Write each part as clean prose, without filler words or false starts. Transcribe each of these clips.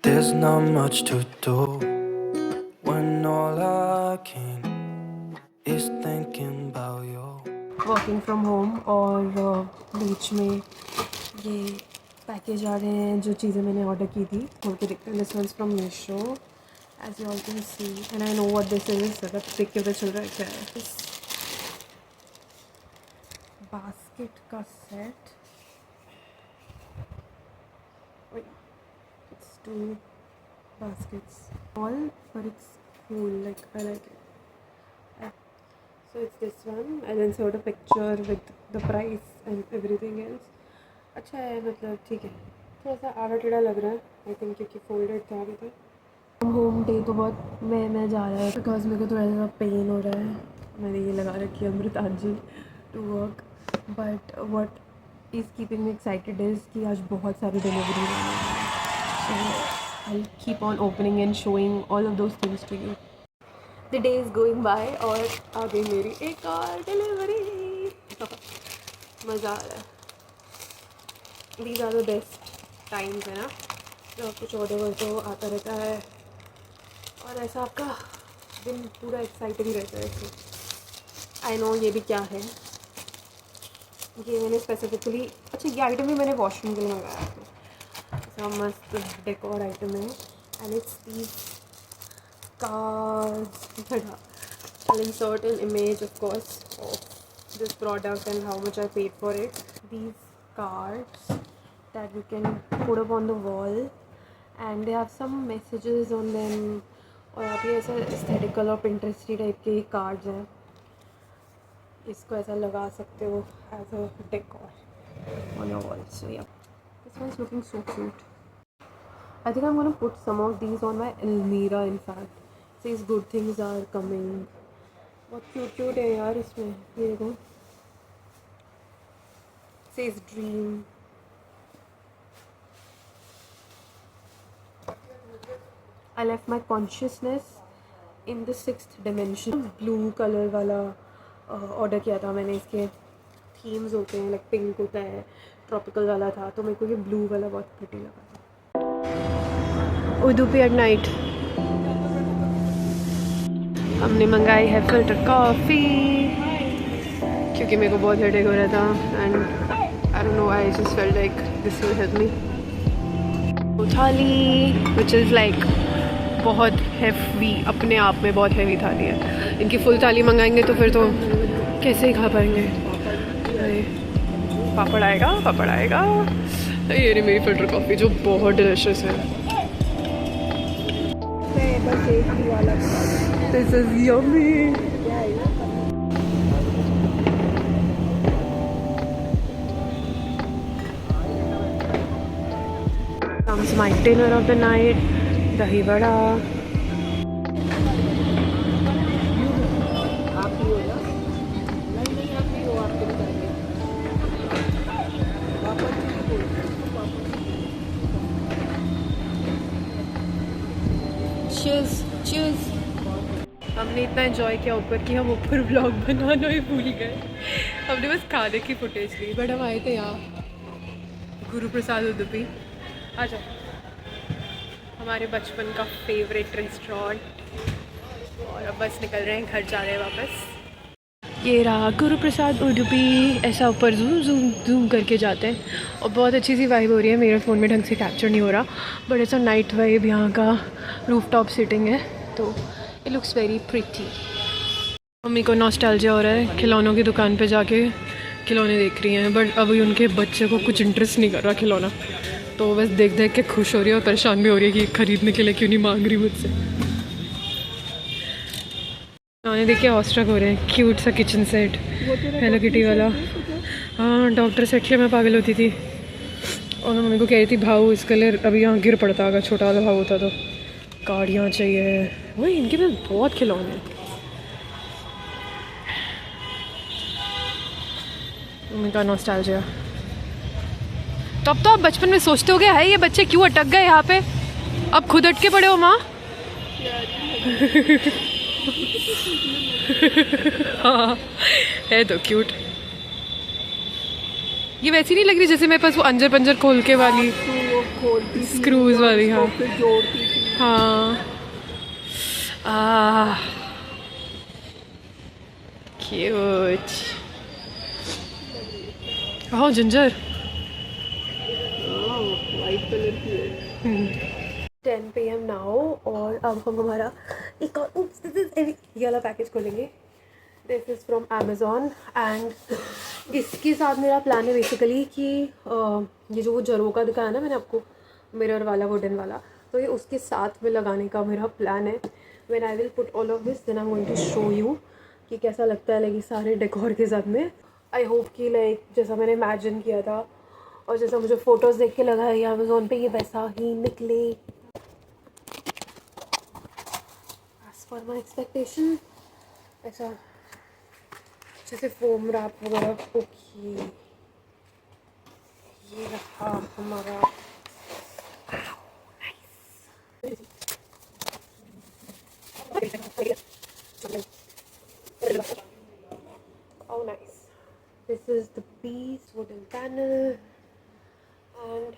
There's not much to do when all I can is thinking about you. Working from home और बीच में ये package आ रहे हैं जो चीज़ें मैंने ऑर्डर की थी। खोल के देखते हैं। This one from Meesho as you all can see and I know what this is. अगर देख के पता चल रहा है क्या है। इस बास्केट का set it's 2 baskets all but it's cool, like I like it. So it's this one. I'll insert a picture with the price and everything else. अच्छा है, मतलब ठीक है। थोड़ा सा आड़ा टेढ़ा लग रहा है आई थिंक क्योंकि फोल्डेड था अभी तक। होम डे तो बहुत मैं जा रहा है बिकॉज मेरे को थोड़ा सा पेन हो रहा है। मैंने ये लगा रखी है Amritanjali to work, but what is keeping me excited is कि आज बहुत सारी डिलीवरी आने हैं। So I'll keep on opening and showing all of those things to you. The day is going by और आ गई मेरी एक और डिलीवरी। मज़ा आ रहा है। These are the best times है ना, जब कुछ ऑर्डर करते हो आता रहता है और ऐसा आपका दिन पूरा एक्साइटिंग रहता है। इससे आई नो ये भी क्या है। ये मैंने स्पेसिफिकली अच्छा ये आइटम भी मैंने वॉशरूम के लिए मंगाया था। मस्त डेकोर आइटम है and it's these cards. I'll insert an image of course of this product and how much I paid for it. These cards that you can put up on the wall and they have some messages on them और आप ये ऐसा aesthetical और Pinteresty type के cards हैं। इसको ऐसा लगा सकते हो as a decor on your wall. So yeah, this one's looking so cute. I think I'm gonna put some of these on my Almira. In fact, says good things are coming. बहुत cute है यार इसमें। ये देखो says dream. I left my consciousness in the 6th dimension. Blue color वाला order किया था मैंने। इसके थीम्स होते हैं, लाइक पिंक होता है, ट्रॉपिकल वाला था, तो मेरे को ये ब्लू वाला बहुत प्रिटी लगा था। उडुपी एट नाइट हमने मंगाई है फिल्टर कॉफ़ी क्योंकि मेरे को बहुत हेडेक हो रहा था and I don't know, I just felt like this will help me. थाली विच इज़ लाइक बहुत हैवी, अपने आप में बहुत हैवी थाली है। इनकी फुल थाली मंगाएंगे तो फिर तो कैसे ही खा पाएंगे। अरे पापड़ आएगा, पापड़ आएगा। ये रही मेरी फिल्टर कॉफ़ी जो बहुत डिलिशियस है। This is yummy. Comes my dinner of the night, dahi vada. Cheers, cheers. हमने इतना एंजॉय किया ऊपर कि हम ऊपर व्लॉग बनाना ही भूल गए। हमने बस खाने की फुटेज ली, बट हम आए थे यहाँ गुरु प्रसाद उडुपी। आ जाओ, हमारे बचपन का फेवरेट रेस्टोरेंट। और अब बस निकल रहे हैं घर, जा रहे हैं वापस। ये रहा गुरु प्रसाद उडुपी। ऐसा ऊपर जूम जूम जूम करके जाते हैं और बहुत अच्छी सी वाइब हो रही है। मेरे फ़ोन में ढंग से कैप्चर नहीं हो रहा, बट ऐसा नाइट वाइब यहाँ का रूफ टॉप सिटिंग है, तो it looks very pretty. Mummy को नॉस्टैल्जिया हो रहा है, खिलौनों की दुकान पे जाके खिलौने देख रही हैं, बट अभी उनके बच्चे को कुछ इंटरेस्ट नहीं कर रहा खिलौना, तो बस देख देख के खुश हो रही है और परेशान भी हो रही है कि खरीदने के लिए क्यों नहीं मांग रही मुझसे। खिलौने देख के ऑस्ट्रक हो रहे हैं। क्यूट सा किचन सेट, हेलो किटी वाला। हाँ, डॉक्टर सेट के लिए मैं पागल होती थी और मैं मम्मी को कह रही थी भाव इसके लिए अभी यहाँ गिर पड़ता, अगर छोटा वाला भाव होता तो। गाड़ियाँ चाहिए, वही इनके में बहुत खिलौने हैं। मम्मी का नॉस्टैल्जिया। तो अब तो आप बचपन में सोचते हो गए है ये बच्चे क्यों अटक गए यहाँ पे, अब खुद अटके पड़े हो माँ। हाँ है तो क्यूट। ये वैसी नहीं लग रही जैसे मेरे पास वो अंजर पंजर खोल के वाली। खोलती थी स्क्रूज वाली, हाँ फिर जोड़ती थी, हाँ क्यूट। हाँ जिंजर वाइट कलर की है। 10 PM नाउ और अब हम हमारा एक और ये वाला पैकेज खोलेंगे। This is from Amazon and इसके साथ मेरा प्लान है बेसिकली कि ये जो वो जरोका दिखाया ना मैंने आपको, मिरर वाला वुडन वाला, तो ये उसके साथ में लगाने का मेरा प्लान है। When I will put all of this then I am going to show you कि कैसा लगता है, लाइक सारे डेकोर के साथ में। आई होप कि लाइक जैसा मैंने इमेजिन किया था और जैसा मुझे फ़ोटोज़ देख के लगा है अमेज़ॉन पे, ये वैसा ही निकले एज पर माई एक्सपेक्टेशन। ऐसा जैसे फोम रैप वगैरह। ओके ये रहा हमारा oh nice, this is the piece wooden panel and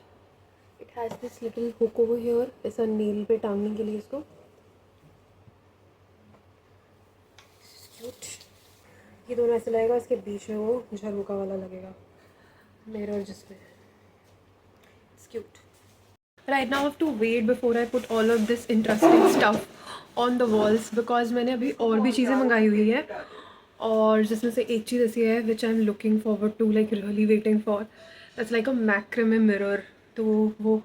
it has this little hook over here, ऐसा नील पे टांगने के लिए इसको। ये दोनों ऐसे लगेगा, इसके बीच में वो झरोका वाला लगेगा मिरर जिसमें। It's cute. Right now I have to wait before I put all of this interesting stuff on the walls because मैंने अभी और भी चीज़ें मंगाई हुई है और जिसमें से एक चीज़ ऐसी है which I am looking forward to, like really waiting for, that's like a macrame mirror. तो वो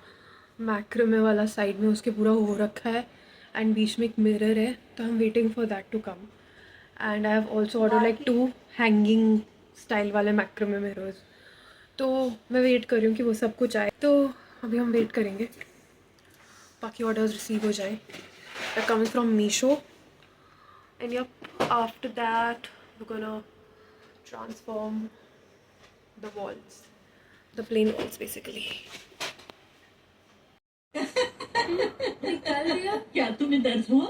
मैक्रेमे वाला साइड में उसके पूरा हो रखा है एंड बीच में एक मिरर है, तो I am waiting for that to come. And I have also order like 2 hanging style वाले मैक्रेमे मिरर्स। तो मैं वेट कर रही हूँ कि वो सब कुछ आए, तो अभी हम वेट करेंगे बाकी ऑर्डर्स रिसीव हो जाए। They're coming from Meesho and yep, after that we're gonna transform the walls, the plain walls basically. निकाल दिया क्या? तुम्हें दर्द हुआ?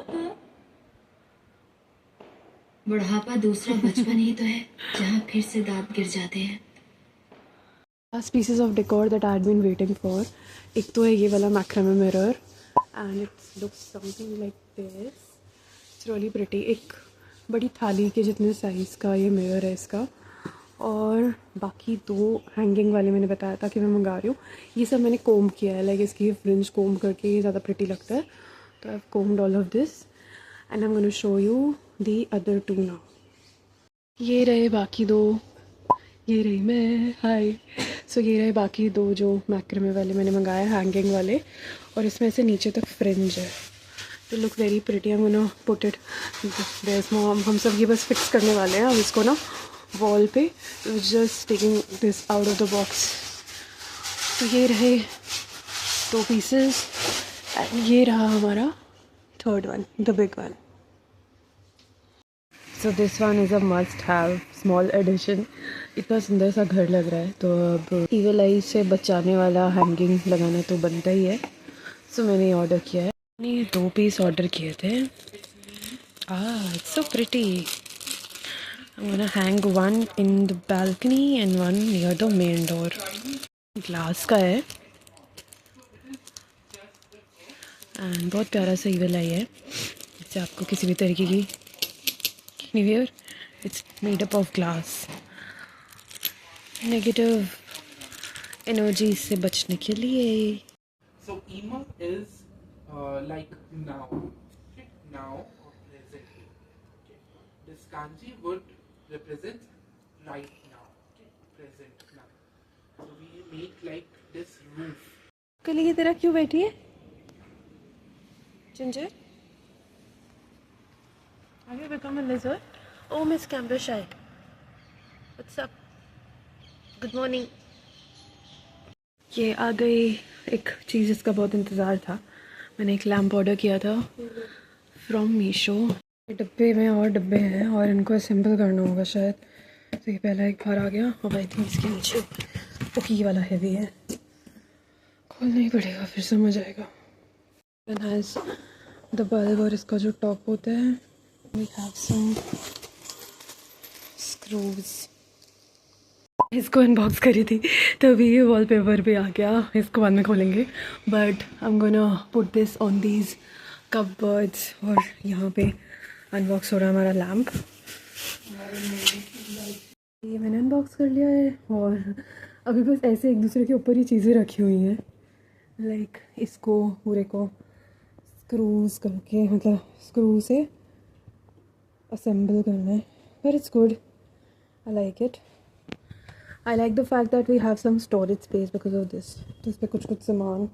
बुढ़ापा दूसरा बचपन ही तो है जहाँ फिर से दांत गिर जाते हैं। Last pieces of decor that I had been waiting for, एक तो है ये वाला macrame mirror and it looks something like this. It's really pretty. एक बड़ी थाली के जितने साइज़ का ये मिरर है इसका, और बाकी 2 हैंगिंग वाले मैंने बताया था कि मैं मंगा रही हूँ। ये सब मैंने कोम्ब किया है, लाइक इसकी फ्रिंज कोम्ब करके ये ज़्यादा प्रिटी लगता है, तो I have combed all of this and I am gonna show you the other 2 now. ये रहे बाकी 2, ये रही मैं, हाय। सो ये रहे बाकी 2 जो मैक्रेमे वाले मैंने मंगाए हैंगिंग वाले, और इसमें से नीचे तक फ्रिंज है। तो look very pretty. I am gonna put it there mom. हम सब ये बस फिक्स करने वाले हैं अब इसको ना वॉल पे, just taking this out of the box. तो ये रहे 2 पीसेस एंड ये रहा हमारा 3rd one, the big one. So this one is a must have small addition. इतना सुंदर सा घर लग रहा है, तो अब ईवल आई से बचाने वाला हैंगिंग लगाना तो बनता ही है। सो मैंने ये ऑर्डर किया है। मैंने 2 पीस ऑर्डर किए थे। It's so pretty. I am gonna hang one in the balcony and one near the main door. Glass का है एंड बहुत प्यारा सा ईवल आई है। इससे आपको किसी भी तरीके की Anywhere, it's made up of glass. Negative energy से बचने के लिए। So ema is like now, okay? Now or presently. Okay. This kanji would represent right now, okay? Present now. So we make like this roof. के लिए तेरा क्यों बैठी है ginger? Have you become a lizard? Oh, Miss Cambershire. What's up? Good morning. ये आ गई एक चीज़ जिसका बहुत इंतज़ार था। मैंने एक लैम्प ऑर्डर किया था फ्रॉम मीशो। डब्बे में और डब्बे हैं और इनको असेंबल करना होगा शायद। तो ये पहला एक बार आ गया, अब आई थिंक इसके नीचे ओके वाला हैवी है, खोलना ही पड़ेगा फिर समझ आएगा। Then has the bulb और इसका जो टॉप होता है। We have some screws. इसको अनबॉक्स करी थी तभी ये वॉलपेपर पे आ गया, इसको बाद में खोलेंगे। But I am gonna put this on these cupboards. और यहाँ पे अनबॉक्स हो रहा है हमारा लैम्प। ये मैंने अनबॉक्स कर लिया है और अभी बस ऐसे एक दूसरे के ऊपर ही चीज़ें रखी हुई हैं। लाइक इसको पूरे को स्क्रूज करके, मतलब स्क्रू से असेंबल करना है। But it's good, I like it. I like the fact that we have some storage space because of this. तो इस पर कुछ कुछ सामान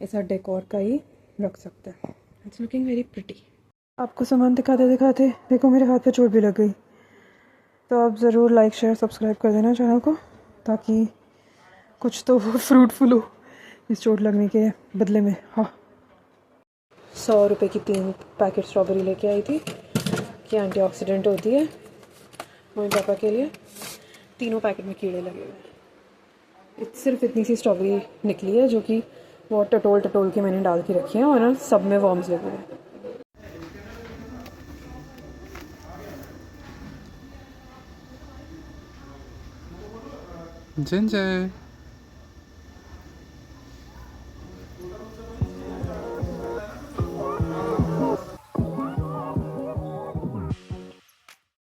ऐसा डेकोर का ही रख सकते हैं। It's looking very pretty. आपको सामान दिखाते दिखाते देखो मेरे हाथ पे चोट भी लग गई। तो आप ज़रूर लाइक शेयर सब्सक्राइब कर देना चैनल को, ताकि कुछ तो फ्रूटफुल हो इस चोट लगने के बदले में। हाँ, 100 रुपये की 3 पैकेट स्ट्रॉबेरी लेके आई थी कि एंटीऑक्सीडेंट होती है मम्मी पापा के लिए। तीनों पैकेट में कीड़े लगे हुए हैं। सिर्फ इतनी सी स्ट्रॉबेरी निकली है जो कि वो टटोल टटोल के मैंने डाल के रखी है, और ना सब में वर्म्स लगे हुए हैं। Ginger.